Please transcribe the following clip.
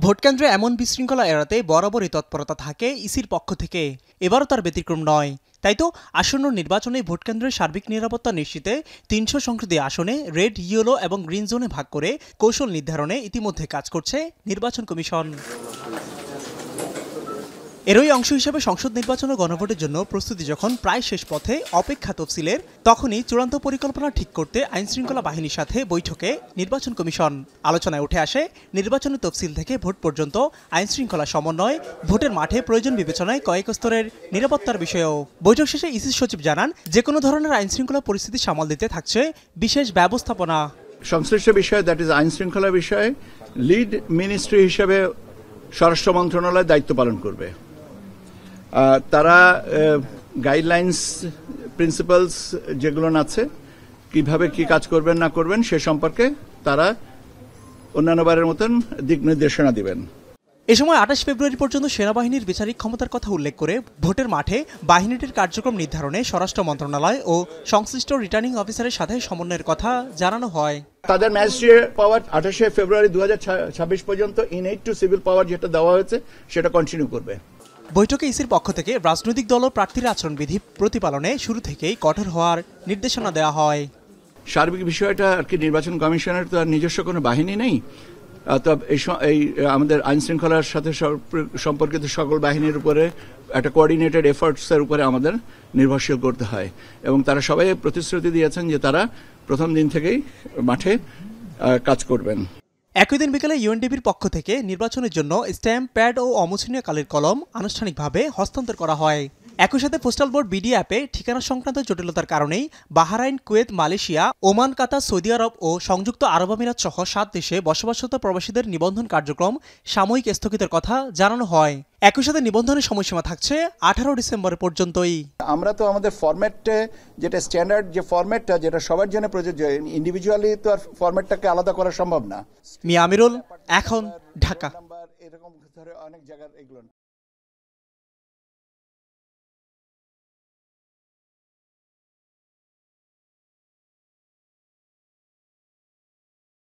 Vote কেন্দ্রে এমন বিশৃঙ্খলা এড়াতে বরাবরই তৎপরতা থাকে ইসির পক্ষ থেকে। এবারও তার ব্যতিক্রম নয়। তাই তো আসন্ন নির্বাচনে ভোটকেন্দ্রের সার্বিক নিরাপত্তা নিশ্চিতে ৩০০ সংসদীয় আসনে রেড, ইয়েলো এবং গ্রিন জোনে ভাগ করে কৌশল নির্ধারণে ইতিমধ্যে কাজ করছে নির্বাচন কমিশন। এরই অংশ হিসেবে সংসদ নির্বাচন ও গণভোটের জন্য প্রস্তুতি যখন প্রায় শেষ পথে, অপেক্ষা তফসিলের, তখনই চূড়ান্ত পরিকল্পনা ঠিক করতে আইনশৃঙ্খলা বাহিনীর সাথে বৈঠকে নির্বাচন কমিশন। আলোচনায় উঠে আসে নির্বাচনের তফসিল থেকে ভোট পর্যন্ত আইনশৃঙ্খলা সমন্বয়, ভোটের মাঠে প্রয়োজন বিবেচনায় কয়েক স্তরের নিরাপত্তার বিষয়েও। বৈঠক শেষে ইসি সচিব জানান, যে কোনো ধরনের আইনশৃঙ্খলা পরিস্থিতি সামাল দিতে থাকছে বিশেষ ব্যবস্থাপনা। সংশ্লিষ্ট বিষয়, দ্যাট ইজ আইনশৃঙ্খলা বিষয়ে লিড মিনিস্ট্রি হিসেবে স্বরাষ্ট্র মন্ত্রণালয় দায়িত্ব পালন করবে। তারা গাইডলাইন্স, প্রিন্সিপালস যেগুলো আছে, কিভাবে কি কাজ করবেন না করবেন সে সম্পর্কে তারা অন্যান্যবারের মতন দিক নির্দেশনা দিবেন। এ সময় ২৮ ফেব্রুয়ারি পর্যন্ত সেনাবাহিনীর বিচারিক ক্ষমতার কথা উল্লেখ করে ভোটের মাঠে বাহিনীটির কার্যক্রম নির্ধারণে স্বরাষ্ট্র মন্ত্রণালয় ও সংশ্লিষ্ট রিটার্নিং অফিসারের সাথে সমন্বয়ের কথা জানানো হয়। তাদের ম্যাজিস্ট্রেট পাওয়ার ২৮ ফেব্রুয়ারি ২০২৬ পর্যন্ত ইনএইড টু সিভিল পাওয়ার যেটা দেওয়া হয়েছে সেটা কন্টিনিউ করবে। বৈঠকে ইসির পক্ষ থেকে রাজনৈতিক দল ও প্রার্থীর আচরণবিধি প্রতিপালনে শুরু থেকেই কঠোর হওয়ার নির্দেশনা দেওয়া হয়। সার্বিক বিষয়টা আর কি, নির্বাচন কমিশনের তো আর নিজস্ব কোনো বাহিনী নেই। তো এই আমাদের আইন শৃঙ্খলার সাথে সম্পর্কিত সকল বাহিনীর উপরে একটা কোঅর্ডিনেটেড এফোর্টসের উপরে আমাদের নির্ভরশীল করতে হয়, এবং তারা সবাই প্রতিশ্রুতি দিয়েছেন যে তারা প্রথম দিন থেকেই মাঠে কাজ করবেন। একই দিন বিকেলে ইউএনডিপির পক্ষ থেকে নির্বাচনের জন্য স্ট্যাম্প, প্যাড ও অমোছনীয় কালির কলম আনুষ্ঠানিকভাবে হস্তান্তর করা হয়। একই সাথে পোস্টাল বোর্ড বিডি অ্যাপে ঠিকানা সংক্রান্ত জটিলতার কারণেই বাহরাইন, কুয়েত, মালয়েশিয়া, ওমান, কাতার, সৌদি আরব ও সংযুক্ত আরব আমিরাত সহ ৭ দেশে বসবাসরত প্রবাসীদের নিবন্ধন কার্যক্রম সাময়িক স্থগিতের কথা জানানো হয়। একই সাথে নিবন্ধনের সময়সীমা থাকছে ১৮ ডিসেম্বর পর্যন্তই। আমরা তো আমাদের ফরম্যাটে, যেটা স্ট্যান্ডার্ড যে ফরম্যাটটা, যেটা সবার জন্য প্রযোজ্য, ইন্ডিভিজুয়ালি তো আর ফরম্যাটটাকে আলাদা করা সম্ভব না। মিয়া আমিরুল, এখন, ঢাকা। এরকম অনেক জায়গার এগুলো